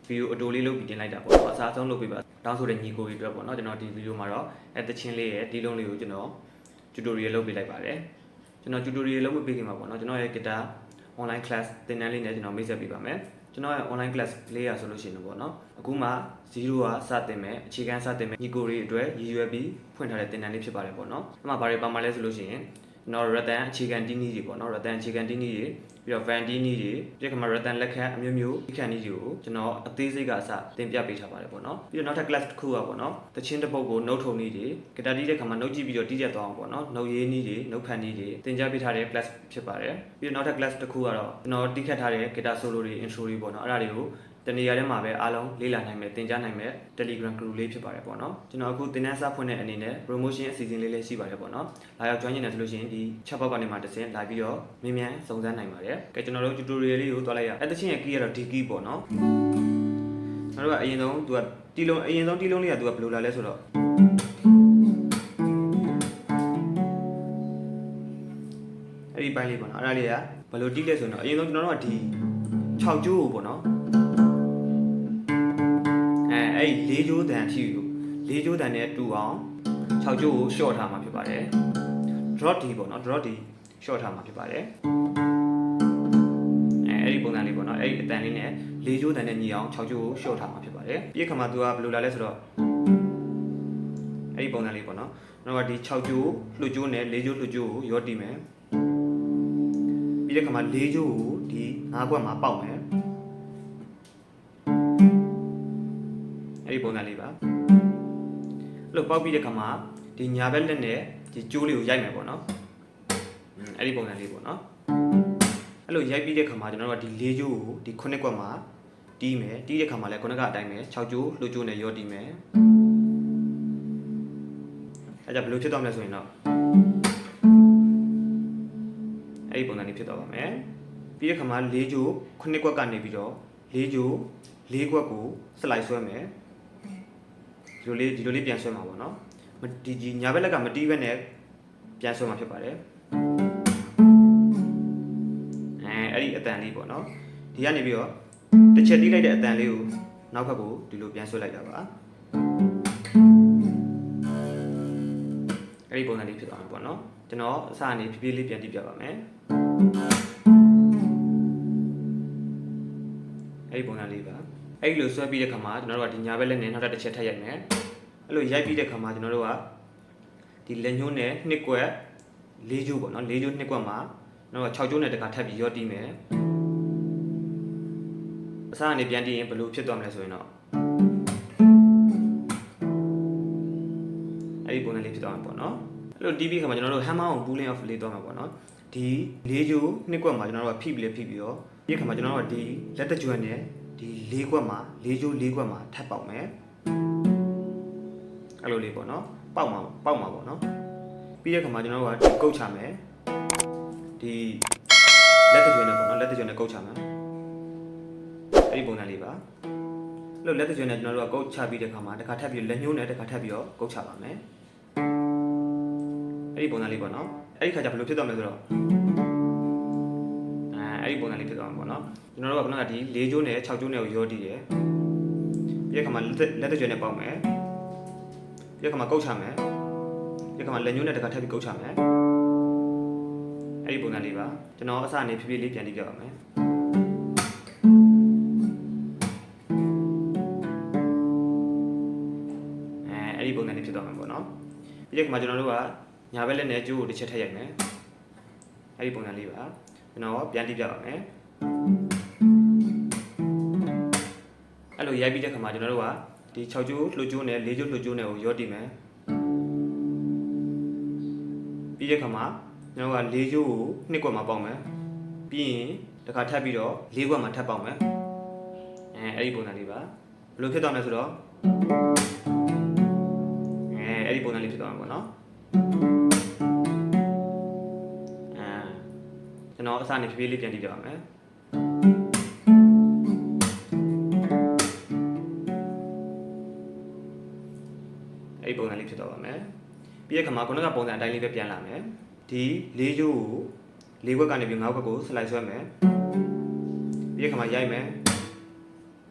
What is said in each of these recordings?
video အတူလေးလုပ်ပြီးတင်လိုက်တာပေါ့နော်အစားဆုံးလုပ်ပြီးပါတောင်းဆိုတဲ့ညီကိုတွေအတွက်ပေါ့နော်ကျွန်တော်ဒီ video မှာတော့တချင်းလေးရဲ့ဒီလုံးလေးကိုကျွန်တော် tutorial လုပ်ပေးလိုက်ပါတယ်ကျွန်တော် tutorial လုပ်ပေးခင်မှာပေါ့နော်ကျွန်တော်ရဲ့ guitar online class သင်တန်းလေးနဲ့ကျွန်တော်မိတ်ဆက်ပေးပါမယ်ကျွန်တော်ရဲ့ online class လေးရဆိုလို့ရှိရင်ပေါ့နော်အခုမှ0ကစတင်မယ်အခြေခံစတင်မယ်ညီကိုတွေအတွက်ရည်ရွယ်ပြီးဖွင့်ထားတဲ့သင်တန်းလေးဖြစ်ပါတယ်ပေါ့နော်အဲ့မှာဘာတွေပါမှာလဲဆိုလို့ရှိရင်ကျွန်တော် Rattan အခြေခံတီးနည်းတွေပေါ့နော် Rattan အခြေခံတီးနည်းတွေပြီးတော့ Van တီးနည်းတွေပြီးတော့ Rattan လက်ခတ်အမျိုးမျိုးဒီခံနည်းတွေကိုကျွန်တော်အသေးစိတ်ကအစသင်ပြပေးထားပါတယ်ပေါ့နော်ပြီးတော့နောက်ထပ် class တစ်ခုကပေါ့နော်တချင်းတစ်ပုတ်ကို note ထုံနည်းတွေ guitar တီးတဲ့ခါမှာ note ကြည့်ပြီးတော့တီးကြသွားအောင်ပေါ့နော် note ရေးနည်းတွေ note ဖန်နည်းတွေသင်ကြားပေးထားတဲ့ class ဖြစ်ပါတယ်ပြီးတော့နောက်ထပ် class တစ်ခုကတော့ကျွန်တော်တီးခတ်ထားတဲ့ guitar solo တွေ intro တွေပေါ့နော်အဲ့ဒါတွေကိုတနေရာထဲမှာပဲအားလုံးလေ့လာနိုင်မယ်သင်ကြားနိုင်မယ် Telegram group လေးဖြစ်ပါတယ်ပေါ့နော်ကျွန်တော်အခုသင်တန်းစဖွင့်တဲ့အနေနဲ့ promotion အစီအစဉ်လေးလည်းရှိပါတယ်ပေါ့နော်လာရောက် join နေတယ်ဆိုလို့ရှိရင်ဒီ chat box ကနေမှတစ်ဆင့်လာပြီးတော့မြင်မြန်စုံစမ်းနိုင်ပါတယ်ကဲကျွန်တော်တို့ tutorial လေးကိုသွားလိုက်ရအဲ့တချင်းရဲ့ key ကတော့ D key ပေါ့နော်ကျွန်တော်တို့ကအရင်ဆုံးသူကတီလုံးအရင်ဆုံးတီလုံးလေးကသူကဘယ်လိုလာလဲဆိုတော့အဲ့ဒီပိုင်းလေးပေါ့နော်အဲ့ဒါလေးကဘယ်လိုတီးလဲဆိုတော့အရင်ဆုံးကျွန်တော်တို့ကဒီ6ကျိုးပေါ့နော်အဲ့4ကျိုးတန်ရှိလို့4ကျိုးတန်နဲ့တူအောင်6ကျိုးကို short ထားမှာဖြစ်ပါတယ် drop D ပေါ့နော် drop D short ထားမှာဖြစ်ပါတယ်အဲ့ဒီပုံစံလေးပေါ့နော်အဲ့ဒီအတန်လေးနဲ့4ကျိုးတန်နဲ့ညီအောင်6ကျိုးကို short ထားမှာဖြစ်ပါတယ်ပြီးခါမှာသူကဘယ်လိုလာလဲဆိုတော့အဲ့ဒီပုံစံလေးပေါ့နော်ကျွန်တော်ကဒီ6ကျိုးလှုပ်ကျိုးနဲ့4ကျိုးလှုပ်ကျိုးကိုရောတီးမယ်ပြီးတဲ့ခါမှာ4ကျိုးကိုဒီ5ခွက်မှာပေါက်မယ်အဲ့ဒီပုံစံလေးပါအဲ့လိုပေါက်ပြီးတဲ့ခါမှာဒီညာဘက်လက်နဲ့ဒီကျိုးလေးကိုရိုက်မယ်ပေါ့နော်အဲ့ဒီပုံစံလေးပေါ့နော်အဲ့လိုရိုက်ပြီးတဲ့ခါမှာကျွန်တော်တို့ကဒီ4ကျိုးကိုဒီ9ခွက်မှာတီးမယ်တီးတဲ့ခါမှာလည်းခုနကအတိုင်းပဲ6ကျိုးလှုပ်ကျိုးနဲ့ရောတီးမယ်အဲ့ဒါဘယ်လိုဖြစ်သွားမလဲဆိုရင်တော့အဲ့ဒီပုံစံလေးဖြစ်သွားပါမယ်ပြီးတဲ့ခါမှာ4ကျိုး9ခွက်ကနေပြီးတော့4ကျိုး4ခွက်ကိုစလိုက်ဆွဲမယ်ဒီလိုလေးပြန်ဆွဲမှာပေါ့နော်ဒီညာဘက်လက်ကမတီးဘက်နဲ့ပြန်ဆွဲမှာဖြစ်ပါတယ်အဲ့ဒီအတန်လေးပေါ့နော်ဒီကနေပြီးတော့တစ်ချက်တီးလိုက်တဲ့အတန်လေးကိုနောက်ဘက်ကိုဒီလိုပြန်ဆွဲလိုက်တာပါအဲ့ဒီပုံစံလေးဖြစ်သွားမှာပေါ့နော်ကျွန်တော်အစအနေဖြည်းဖြည်းလေးပြန်တီးပြပါမယ်အဲ့ဒီပုံစံလေးပါအဲ့ဒီလိုဆွဲပြီးတဲ့ခါမှာကျွန်တော်တို့ကဒီညာဘက်လက်နဲ့နောက်တစ်ချက်ထပ်ရိုက်မယ်အဲ့လိုရိုက်ပြီးတဲ့ခါမှာကျွန်တော်တို့ကဒီလက်ညှိုးနဲ့2ကွက်4ကျိုးပေါ့နော်4ကျိုး2ကွက်မှာကျွန်တော်က6ကျိုးနဲ့တခါထပ်ပြီးရောတီးမယ်အစားအနေပြန်တီးရင်ဘယ်လိုဖြစ်သွားမလဲဆိုရင်တော့အဲ့ဒီပုံစံလေးဖြစ်သွားမှာပေါ့နော်အဲ့လိုတီးပြီးခါမှာကျွန်တော်တို့ hammer on pulling off လေးသွားမှာပေါ့နော်ဒီ4ကျိုး2ကွက်မှာကျွန်တော်တို့ကဖိပြီးပြီးတော့ဒီခါမှာကျွန်တော်တို့ကဒီလက်တကြွနဲ့ဒီ4ခွက်မှာ4ကျိုး4ခွက်မှာထပ်ပေါက်မယ်အဲ့လိုလေးပေါ့နော်ပေါက်မှာပေါ့နော်ပြီးတဲ့ခါမှာကျွန်တော်တို့ကကုတ်ချမယ်ဒီလက်တကြွနဲ့ပေါ့နော်လက်တကြွနဲ့ကုတ်ချမယ်အဲ့ဒီပုံစံလေးပါအဲ့လိုလက်တကြွနဲ့ကျွန်တော်တို့ကကုတ်ချပြီးတဲ့ခါမှာတစ်ခါထပ်ပြီးလက်ညှိုးနဲ့တစ်ခါထပ်ပြီးတော့ကုတ်ချပါမယ်အဲ့ဒီပုံစံလေးပေါ့နော်အဲ့ဒီခါကျဘယ်လိုဖြစ်သွားမလဲဆိုတော့အဲ့ဒီပုံစံလေးဖြစ်သွားမှာပေါ့နော်ကျွန်တော်တို့ကခုနကဒီ4ကျိုးနဲ့6ကျိုးနဲ့ကိုရောတီးတယ်ပြီးတဲ့ခါမှာလက်တကြွနဲ့ပေါက်မယ်ပြီးတဲ့ခါမှာကုတ်ချမယ်ပြီးတဲ့ခါမှာလက်ညှိုးနဲ့တစ်ခါထပ်ပြီးကုတ်ချမယ်အဲ့ဒီပုံစံလေးပါကျွန်တော်အစအနေဖြည်းဖြည်းလေးပြန်တီးပြပါမယ်အဲ့ဒီပုံစံလေးဖြစ်သွားမှာပေါ့နော်ပြီးတဲ့ခါမှာကျွန်တော်တို့ကညာဘက်လက်နဲ့ကျိုးကိုတစ်ချက်ထပ်ရိုက်မယ်အဲ့ဒီပုံစံလေးပါကျွန်တော်ပြန်တီးပြပါမယ်အဲ့လိုရိုက်ပြီးတဲ့ခါမှာကျွန်တော်တို့ကဒီ6ကျိုးလှုပ်ကျိုးနဲ့4ကျိုးလှုပ်ကျိုးနဲ့ကိုရောတီးမယ်ပြီးတဲ့ခါမှာကျွန်တော်က4ကျိုးကို2ခွက်မှာပေါက်မယ်ပြီးရင်တစ်ခါထပ်ပြီးတော့4ခွက်မှာထပ်ပေါက်မယ်အဲ့ဒီပုံစံလေးပါဘယ်လိုဖြစ်သွားမလဲဆိုတော့အဲ့ဒီပုံစံလေးဖြစ်သွားမှာပေါ့နော်ကျွန်တော်အစနေဖြည်းဖြည်းလေးပြန်တီးပြပါမယ်အဲ့ဒီပုံစံလေးဖြစ်သွားပါမယ်ပြီးတဲ့ခါမှာခုနကပုံစံအတိုင်းလေးပဲပြန်လာမယ်ဒီ4ကျိုးကို4ခွက်ကနေပြီး5ခွက်ကိုစလိုက်ဆွဲမယ်ပြီးတဲ့ခါမှာရိုက်မယ်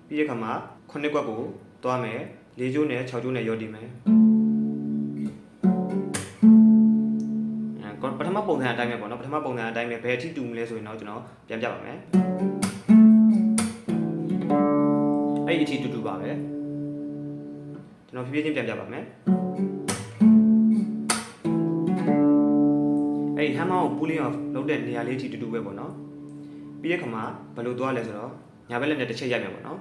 ပြီး ပြီးတဲ့ခါမှာ9ကွက်ကိုသွားမယ်4ကျိုးနဲ့6ကျိုးနဲ့ရောတီးမယ်ပထမပုံစံအတိုင်းပဲပေါ့နော်ပထမပုံစံအတိုင်းပဲဘယ်အထိတူမလဲဆိုရင်တော့ကျွန်တော်ပြန်ပြပါမယ်အဲ့ဒီအထိတူပါပဲကျွန်တော်ဖြည်းဖြည်းချင်းပြန်ပြပါမယ်အဲ့ဒီ hammer ကို pulling off လုပ်တဲ့နေရာလေးအထိတူပဲပေါ့နော်ပြီးတဲ့ခါမှာဘယ်လိုသွားလဲဆိုတော့ညာဘက်လက်နဲ့တစ်ချက်ရိုက်မယ်ပေါ့နော်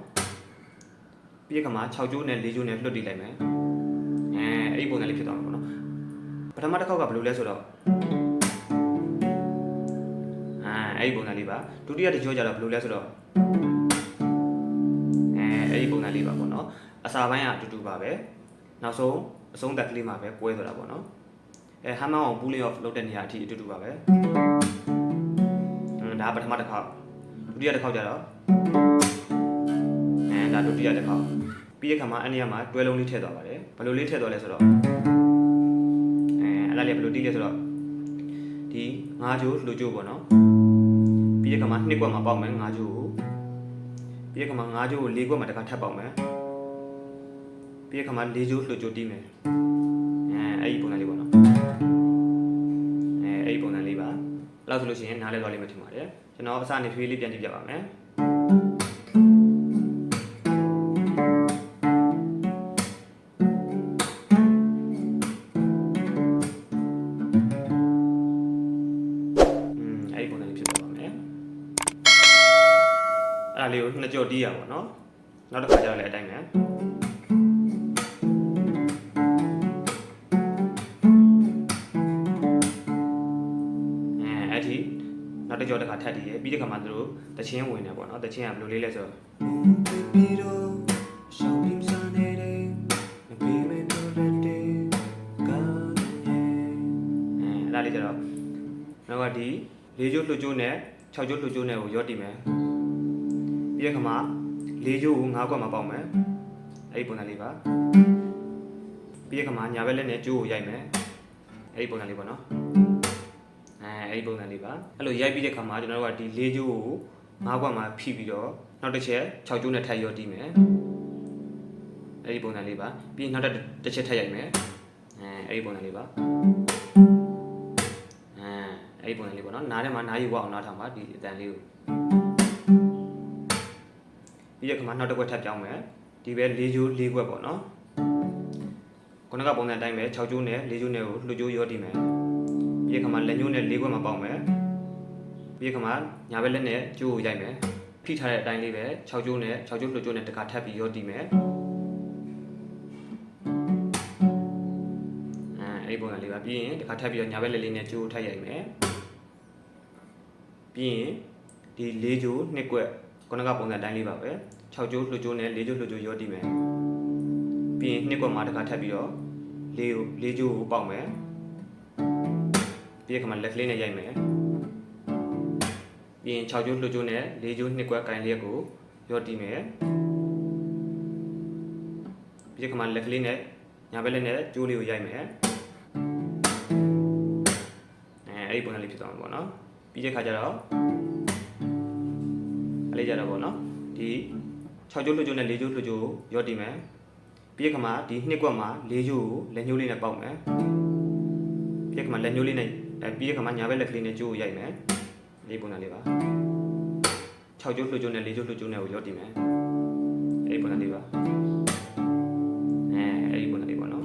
ပြီးတဲ့ခါမှာ6ကျိုးနဲ့4ကျိုးနဲ့လွှတ်တီးလိုက်မယ်အဲ့ဒီပုံစံလေးဖြစ်သွားမှာပေါ့နော်ပထမတစ်ခေါက်ကဘယ်လိုလဲဆိုတော့အဲ့ဒီပုံစံလေးပါဒုတိယတစ်ကြောကျတော့ဘယ်လိုလဲဆိုတော့အဲ့ဒီပုံစံလေးပါပေါ့နော်အစာပိုင်းကအတူပါပဲနောက်ဆုံးအဆုံးသက်ကလေးမှာပဲကွဲသွားတာပေါ့နော်hammer ကို pulling off လုပ်တဲ့နေရာအထိအတူပါပဲဒါပထမတစ်ခေါက်ဒုတိယတစ်ခေါက်ကျတော့ဒါဒုတိယတစ်ခေါက်ပြီးတဲ့ခါမှာအဲ့နေရာမှာတွဲလုံးလေးထည့်သွားပါတယ်ဘယ်လိုလေးထည့်သွားလဲဆိုတော့အဲ့ဒါလေးဘယ်လိုတီးလဲဆိုတော့ဒီ5ကျိုးလှုပ်ကျိုးပေါ့နော်ပြီးတဲ့ခါမှာ2ကွက်မှာပေါက်မယ်5ကျိုးကိုပြီးတဲ့ခါမှာ5ကျိုးကို4ကွက်မှာတစ်ခါထပ်ပေါက်မယ်ပြီးတဲ့ခါမှာ4ကျိုးလှုပ်ကျိုးတီးမယ်အဲ့ဒီပုံစံလေးပေါ့နော်အဲ့ဒီပုံစံလေးပါအဲ့လောက်ဆိုလို့ရှိရင်နားလဲသွားလိမ့်မယ်ထင်ပါတယ်ကျွန်တော်အစနေဖြည်းလေးပြန်ကြည့်ပြပါမယ်အဲ့ဒီပုံစံလေးဖြစ်သွားပါမယ်အဲ့ဒါလေးကိုနှစ်ကြော့တီးရပါတော့နောက်တစ်ခါကျတော့လည်းအတိုင်းပဲနောက်တစ်ကြောတစ်ခါထပ်တည်ရပြီးတဲ့ခါမှာသူတို့တချင်းဝင်နေပေါ့နော်တချင်းကဘယ်လိုလေးလဲဆိုတော့အဲ့ဒါလေးကျတော့နောက်ကဒီ၄ကျိုးလှုပ်ကျိုးနဲ့6ကျိုးလှုပ်ကျိုးနဲ့ကိုရောတီမယ်ပြီးတဲ့ခါမှာ၄ကျိုးကို5ကွက်မှာပေါက်မယ်အဲ့ဒီပုံစံလေးပါပြီးတဲ့ခါမှာညာဘက်လက်နဲ့ကျိုးကိုရိုက်မယ်အဲ့ဒီပုံစံလေးပေါ့နော်အဲ့ဒီပုံစံလေးပါအဲ့လိုရိုက်ပြီးတဲ့ခါမှာကျွန်တော်တို့ကဒီ၄ကျိုးကို5ကွက်မှာဖိပြီးတော့နောက်တစ်ချက်6ကျိုးနဲ့ထပ်ရောတီးမယ်အဲ့ဒီပုံစံလေးပါပြီးနောက်တစ်ချက်ထပ်ရိုက်မယ်အဲ့ဒီပုံစံလေးပါအဲ့ဒီပုံစံလေးပေါ့နော်နားထဲမှာနားယူဝအောင်နားထောင်ပါဒီအတန်လေးကိုပြီးတဲ့ခါမှာနောက်တစ်ခွက်ထပ်ပြောင်းမယ်ဒီပဲ၄ကျိုး၄ခွက်ပေါ့နော်ခုနကပုံစံတိုင်းပဲ6ကျိုးနဲ့4ကျိုးနဲ့ကိုလှုပ်ကျိုးရောတီးမယ်ပြီးတဲ့ခါမှာလက်ညှိုးနဲ့၄ခွက်မှာပေါက်မယ်ပြီးတဲ့ခါမှာညာဘက်လက်နဲ့ကျိုးကိုရိုက်မယ်ဖိထားတဲ့အတိုင်းလေးပဲ6ကျိုးနဲ့6ကျိုးလှုပ်ကျိုးနဲ့တစ်ခါထပ်ပြီးရောတီးမယ်အဲ့ဒီပုံစံလေးပါပြီးရင်တစ်ခါထပ်ပြီးတော့ညာဘက်လက်လေးနဲ့ကျိုးထပ်ရိုက်မယ်ပြီးရင်ဒီ၄ကျိုး2ကွက်ခုနကပုံစံတိုင်းလေးပါပဲ6ကျိုးလှုပ်ကျိုးနဲ့4ကျိုးလှုပ်ကျိုးရောတီးမယ်ပြီးရင်2ကွက်မှာတစ်ခါထပ်ပြီးတော့၄ကျိုးကိုပေါက်မယ်ပြီးတဲ့ခါမှာလက်ကလေးနဲ့ရိုက်မယ်ပြီးရင်6ကျိုးလှုပ်ကျိုးနဲ့4ကျိုး2ကွက်ကင်လျက်ကိုရောတီးမယ်ပြီးတဲ့ခါမှာလက်ကလေးနဲ့ညာဘက်လက်နဲ့ကျိုးလေးကိုရိုက်မယ်အဲ့ဒီပုံစံလေးဖြစ်သွားမှာပေါ့နော်ပြီးတဲ့ခါကျတော့အဲ့လေးကြတော့ပေါ့နော်ဒီ6ကျိုးလှုပ်ကျိုးနဲ့4ကျိုးလှုပ်ကျိုးရောတီးမယ်ပြီးတဲ့ခါမှာဒီ2ကွက်မှာ4ကျိုးကိုလက်ညှိုးလေးနဲ့ပေါက်မယ်ပြီးတဲ့ခါမှာလက်ညှိုးလေးနဲ့ပြီးတဲ့ခါမှာညာဘက်လက်ကလေးနဲ့ကျိုးကိုရိုက်မယ်ဒီပုံစံလေးပါ6ကျိုးလှုပ်ကျိုးနဲ့4ကျိုးလှုပ်ကျိုးနဲ့ကိုရောတီးမယ်အဲ့ဒီပုံစံလေးပါအဲ့ဒီပုံစံလေးပေါ့နော်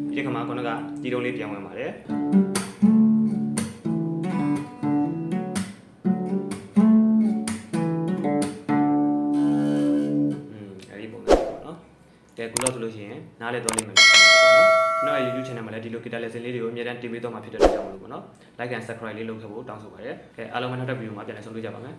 ပြီးတဲ့ခါမှာခုနကဒီတုံးလေးပြန်ဝင်ပါတယ်ခုလောက်ဆိုလို့ရှိရင်နားလဲသွားလိမ့်မယ်ပေါ့နော်ကျွန်တော်ရဲ့ YouTube channel မှာလည်းဒီလို guitar lesson လေးတွေကိုအများအားတင်ပေးတော့မှာဖြစ်တဲ့အတွက်ကြောင့်မလို့ပေါ့နော် like and subscribe လေးလုပ်ခဲ့ဖို့တောင်းဆိုပါတယ်အားလုံးပဲနောက်တစ်ဗီဒီယိုမှာပြန်လည်ဆုံတွေ့ကြပါမယ်